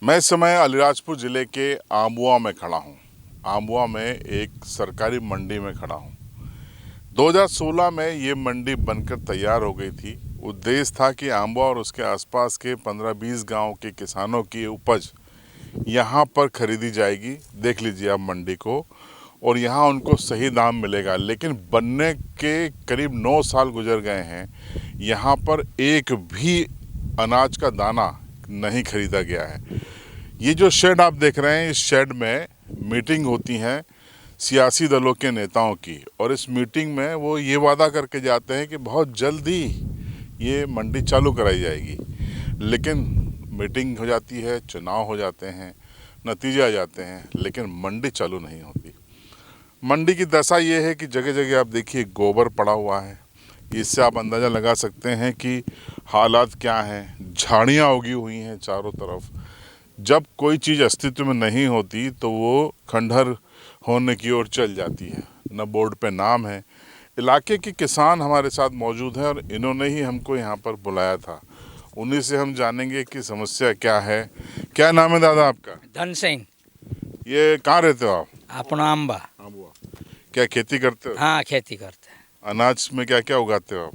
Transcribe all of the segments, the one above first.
मैं इस समय अलीराजपुर ज़िले के आंबुआ में खड़ा हूँ। आंबुआ में एक सरकारी मंडी में खड़ा हूँ। 2016 में ये मंडी बनकर तैयार हो गई थी। उद्देश्य था कि आंबुआ और उसके आसपास के 15-20 गांव के किसानों की उपज यहाँ पर खरीदी जाएगी। देख लीजिए आप मंडी को, और यहाँ उनको सही दाम मिलेगा। लेकिन बनने के करीब 9 साल गुजर गए हैं, यहाँ पर एक भी अनाज का दाना नहीं खरीदा गया है। ये जो शेड आप देख रहे हैं, इस शेड में मीटिंग होती हैं सियासी दलों के नेताओं की, और इस मीटिंग में वो ये वादा करके जाते हैं कि बहुत जल्दी ये मंडी चालू कराई जाएगी। लेकिन मीटिंग हो जाती है, चुनाव हो जाते हैं, नतीजे आ जाते हैं, लेकिन मंडी चालू नहीं होती। मंडी की दशा ये है कि जगह जगह आप देखिए गोबर पड़ा हुआ है। इससे आप अंदाज़ा लगा सकते हैं कि हालात क्या हैं। झाड़ियाँ उगी हुई हैं चारों तरफ। जब कोई चीज़ अस्तित्व में नहीं होती तो वो खंडहर होने की ओर चल जाती है। न बोर्ड पे नाम है। इलाके के किसान हमारे साथ मौजूद हैं और इन्होंने ही हमको यहाँ पर बुलाया था। उन्हीं से हम जानेंगे कि समस्या क्या है। क्या नाम है दादा आपका? धन सिंह। ये कहाँ रहते हो आप? अपना अम्बा। क्या खेती करते हो? हाँ, खेती करते हैं। अनाज में क्या क्या उगाते हो आप?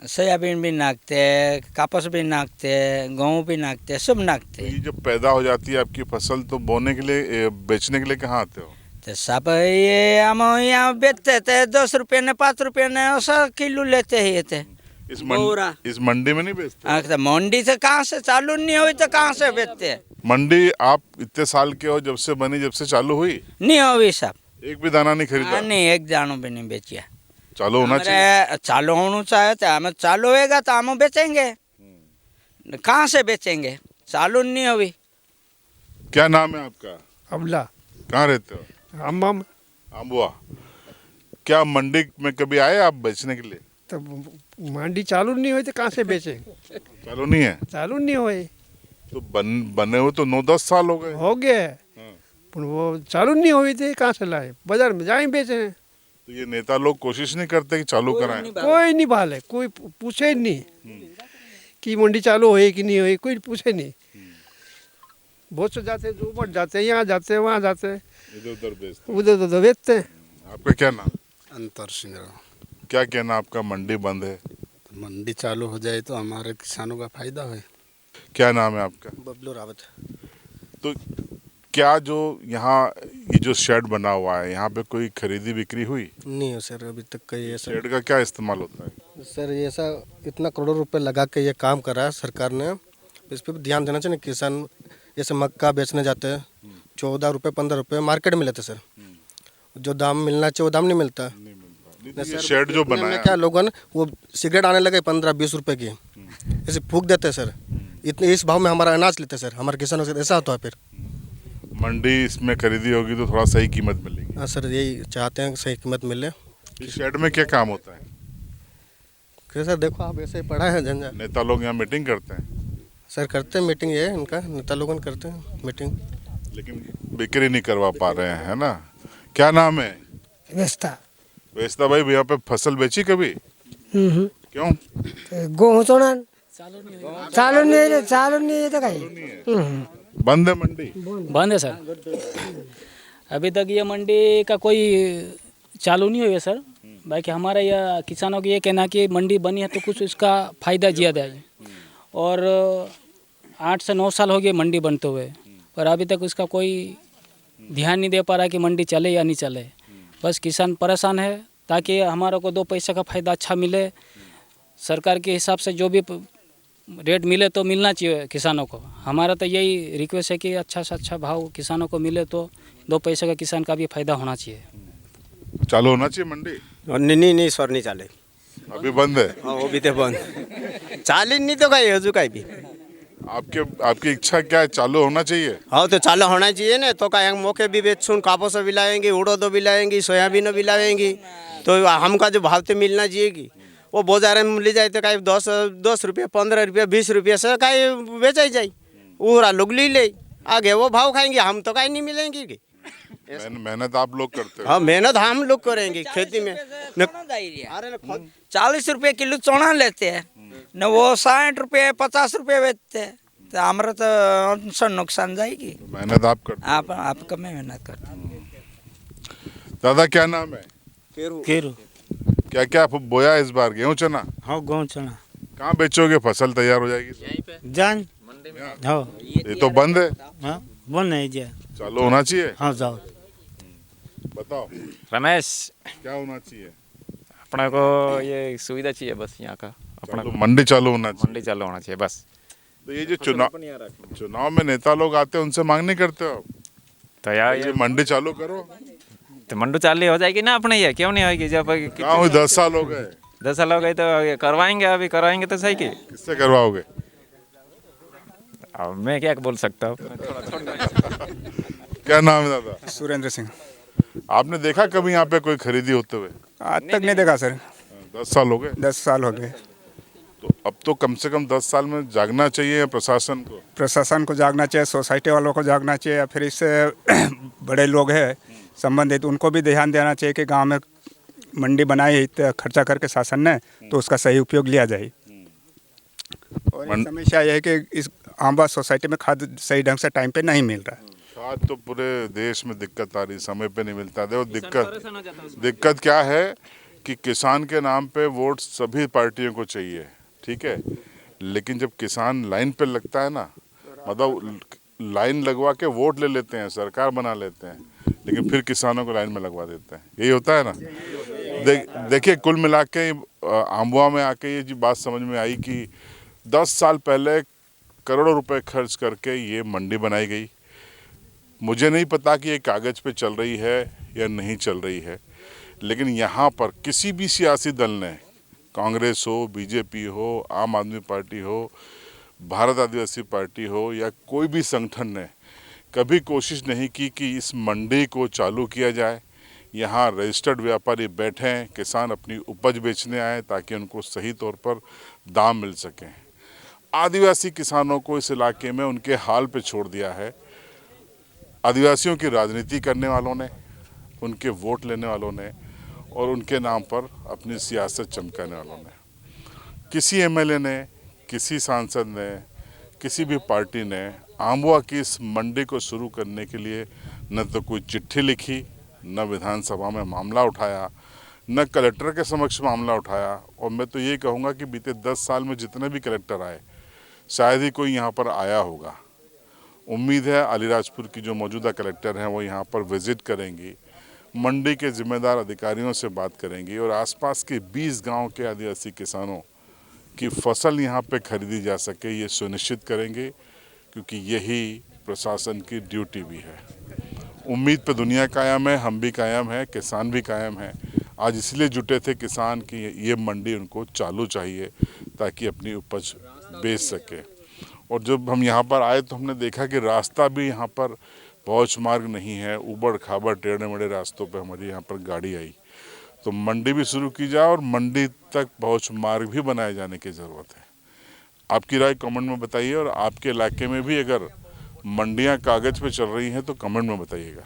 सोयाबीन भी नाकते हैं, कपास भी नाकते हैं, गेहूँ भी नाकते हैं, सब नाकते तो हैं। ये जब पैदा हो जाती है आपकी फसल, तो बोने के लिए, बेचने के लिए कहाँ आते हो? तो सब ये हम यहाँ बेचते थे, 10 रुपये ने 5 रुपये ने ऐसा किलो लेते ही थे। इस मंडी में नहीं बेचते? तो मंडी से कहाँ से चालू नहीं हुई तो कहाँ से बेचते हैं? मंडी आप इतने साल के हो, जब से बनी, जब से चालू हुई, नहीं हुई सब। एक भी दाना नहीं खरीदा? नहीं, एक दानों भी नहीं बेचिया। चालू होना चाहिए। चालू होना चाहिए तो हमें चालू होएगा तो हम बेचेंगे। कहाँ से बेचेंगे? चालू नहीं हुई। क्या नाम है आपका? अबला। कहाँ रहते हो? अम्बा में। आंबुआ। क्या मंडी में कभी आए आप बेचने के लिए? तो मंडी चालू नहीं हुई तो कहाँ से बेचे? चालू नहीं है चालू नहीं हुई तो बने हुए तो 9-10 साल हो गए। हो गए, पर वो चालू नहीं हुई थी, कहाँ से लाए? बाजार में जाए बेचे। तो ये नेता लोग कोशिश नहीं करते कि चालू कराएं? कोई नहीं भाले, कोई पूछे नहीं कि मंडी चालू हुई कि नहीं हुई, कोई पूछे नहीं। बहुत से जाते, जो बढ़ जाते, यहाँ जाते, वहाँ जाते, इधर उधर बेचते। उधर बेचते हैं। आपका क्या नाम? अंतर सिंह। क्या कहना आपका? मंडी बंद है, मंडी चालू हो जाए तो हमारे किसानों का फायदा है। क्या नाम है आपका? बबलू रावत। तो क्या जो यहाँ ये जो शेड बना हुआ है, यहाँ पे कोई खरीदी बिक्री हुई? नहीं हो सर, अभी तक का ये शेड का क्या इस्तेमाल होता है? सर ये ऐसा इतना करोड़ों रुपए लगा के ये काम करा है सरकार ने, इस पर ध्यान देना चाहिए। किसान जैसे मक्का बेचने जाते हैं, 14 रुपये 15 रुपये मार्केट में लेते सर, जो दाम मिलना चाहिए वो दाम नहीं मिलता। ये शेड जो बना है, क्या लोगों ने वो सिगरेट आने लगे 15-20 रुपए की, ऐसे फूक देते हैं सर। इतने इस भाव में हमारा अनाज लेते सर, हमारे किसानों से ऐसा होता है। फिर मंडी इसमें खरीदी होगी तो थोड़ा सही कीमत मिलेगी। हाँ सर, यही चाहते हैं कि सही कीमत मिले। इस शेड में क्या काम होता है? सर देखो आप ऐसे ही पढ़ा है झंझा। नेता लोग यहाँ मीटिंग करते हैं? सर करते हैं मीटिंग, ये इनका नेता लोगों करते हैं मीटिंग, लेकिन बिक्री नहीं करवा पा रहे हैं, है ना? क्या नाम है? बेचता। वेस्ता भाई, यहाँ पे फसल बेची कभी? क्यों? गेहूँ तो ना चालू नहीं है तो कहीं बंद है मंडी? बंद है सर। अभी तक ये मंडी का कोई चालू नहीं हुई है सर। बाकी हमारा यह किसानों की ये कहना कि मंडी बनी है तो कुछ इसका फ़ायदा ज़्यादा है। और 8 से 9 साल हो गए मंडी बनते हुए, पर अभी तक उसका कोई ध्यान नहीं दे पा रहा कि मंडी चले या नहीं चले। बस किसान परेशान है, ताकि हमारा को 2 पैसे का फ़ायदा अच्छा मिले। सरकार के हिसाब से जो भी रेट मिले तो मिलना चाहिए किसानों को। हमारा तो यही रिक्वेस्ट है कि अच्छा से अच्छा भाव किसानों को मिले तो 2 पैसे का किसान का भी फायदा होना चाहिए। चालू होना चाहिए मंडी? नहीं सर, नहीं चाले। अभी बंद है? हाँ, वो भी तो बंद चाले नहीं तो कहीं हजू कहीं भी। आपकी इच्छा क्या है? चालू होना चाहिए? हाँ, तो चालू होना चाहिए ना। तो कहीं मौके भी बेचून, कापोस भी लाएंगी, उड़द भी लाएंगी, सोयाबीन भी लाएंगी, तो हमका जो भाव तो मिलना चाहिए कि वो बाजार में ले जाए तो कहीं 10 रुपये 15 रुपये 20 रुपये से कहीं बेचा जाए, वो लोग ले आगे वो भाव खाएंगे, हम तो कहीं नहीं मिलेंगे कि। मेहनत आप लोग करते हो? हाँ, मेहनत हम लोग करेंगे खेती में। 40 रुपये किलो चना लेते हैं न, वो 60 रुपये 50 रुपये बेचते हैं। तो हमारा तो सब नुकसान जाएगी। मेहनत आप करते आप कम मेहनत करते हैं। हैं। दादा क्या नाम है? केरू क्या क्या बोया इस बार? गेहूं चना? हाँ गाँव चना कहाँ बेचोगे? फसल तैयार हो जाएगी? जान हाँ ये तो बंद है, हाँ बोल नहीं जी चालू होना चाहिए। हाँ जाओ बताओ रमेश, क्या होना चाहिए? अपने को ये सुविधा चाहिए बस यहाँ का, अपने चालू को मंडी चालू होना चाहिए। मंडी चालू होना चाहिए बस। तो ये जो चुनाव में नेता लोग आते हैं उनसे मांग नहीं करते हो? तो यार ये मंडी चालू करो। तो मंडी चालू हो जाएगी ना अपने, ये क्यों नहीं होगी? जब कहाँ हुई? 10 साल हो गए। 10 साल हो गए तो ये करवाएंगे, अभी करवाएंगे तो सही की। किससे करवाओगे? अब मैं क्या बोल सकता हूँ। क्या नाम है दादा? सुरेंद्र सिंह। आपने देखा कभी यहाँ पे कोई खरीदी होते हुए? आज तक नहीं देखा सर। 10 साल हो गए। 10 साल हो गए। तो अब तो कम से कम 10 साल में जागना चाहिए प्रशासन को। प्रशासन को जागना चाहिए, सोसाइटी वालों को जागना चाहिए, या फिर इससे बड़े लोग हैं संबंधित उनको भी ध्यान देना चाहिए कि गांव में मंडी बनाई है खर्चा करके शासन ने, तो उसका सही उपयोग लिया जाए। और एक समस्या यह है कि इस आंबा सोसाइटी में खाद सही ढंग से टाइम पे नहीं मिल रहा है। खाद तो पूरे देश में दिक्कत आ रही, समय पे नहीं मिलता। देखो दिक्कत क्या है कि किसान के नाम पे वोट सभी पार्टियों को चाहिए, ठीक है, लेकिन जब किसान लाइन पे लगता है ना, मतलब लाइन लगवा के वोट ले लेते हैं, सरकार बना लेते हैं, लेकिन फिर किसानों को लाइन में लगवा देते हैं। यही होता है ना। देखिए कुल मिला के आम्बुआ में आके ये जी बात समझ में आई कि 10 साल पहले करोड़ों रुपए खर्च करके ये मंडी बनाई गई। मुझे नहीं पता कि ये कागज़ पे चल रही है या नहीं चल रही है, लेकिन यहाँ पर किसी भी सियासी दल ने, कांग्रेस हो, बीजेपी हो, आम आदमी पार्टी हो, भारत आदिवासी पार्टी हो या कोई भी संगठन ने कभी कोशिश नहीं की कि इस मंडी को चालू किया जाए। यहाँ रजिस्टर्ड व्यापारी बैठें, किसान अपनी उपज बेचने आए ताकि उनको सही तौर पर दाम मिल सकें। आदिवासी किसानों को इस इलाके में उनके हाल पे छोड़ दिया है आदिवासियों की राजनीति करने वालों ने, उनके वोट लेने वालों ने और उनके नाम पर अपनी सियासत चमकाने वालों ने। किसी एमएलए ने, किसी सांसद ने, किसी भी पार्टी ने आम्बुआ की इस मंडी को शुरू करने के लिए न तो कोई चिट्ठी लिखी, न विधानसभा में मामला उठाया, न कलेक्टर के समक्ष मामला उठाया। और मैं तो ये कहूँगा कि बीते 10 साल में जितने भी कलेक्टर आए, शायद ही कोई यहाँ पर आया होगा। उम्मीद है अलीराजपुर की जो मौजूदा कलेक्टर हैं वो यहाँ पर विजिट करेंगी, मंडी के जिम्मेदार अधिकारियों से बात करेंगी और आसपास के 20 गांव के आदिवासी किसानों की फसल यहाँ पे खरीदी जा सके ये सुनिश्चित करेंगे, क्योंकि यही प्रशासन की ड्यूटी भी है। उम्मीद पे दुनिया कायम है, हम भी कायम हैं, किसान भी कायम हैं। आज इसलिए जुटे थे किसान कि ये मंडी उनको चालू चाहिए ताकि अपनी उपज बेच सके। और जब हम यहाँ पर आए तो हमने देखा कि रास्ता भी यहाँ पर पहुँच मार्ग नहीं है, ऊबड़ खाबड़ टेढ़े मेढ़े रास्तों पे हमारी यहाँ पर गाड़ी आई। तो मंडी भी शुरू की जाए और मंडी तक पहुँच मार्ग भी बनाए जाने की ज़रूरत है। आपकी राय कमेंट में बताइए और आपके इलाके में भी अगर मंडियाँ कागज़ पे चल रही हैं तो कमेंट में बताइएगा।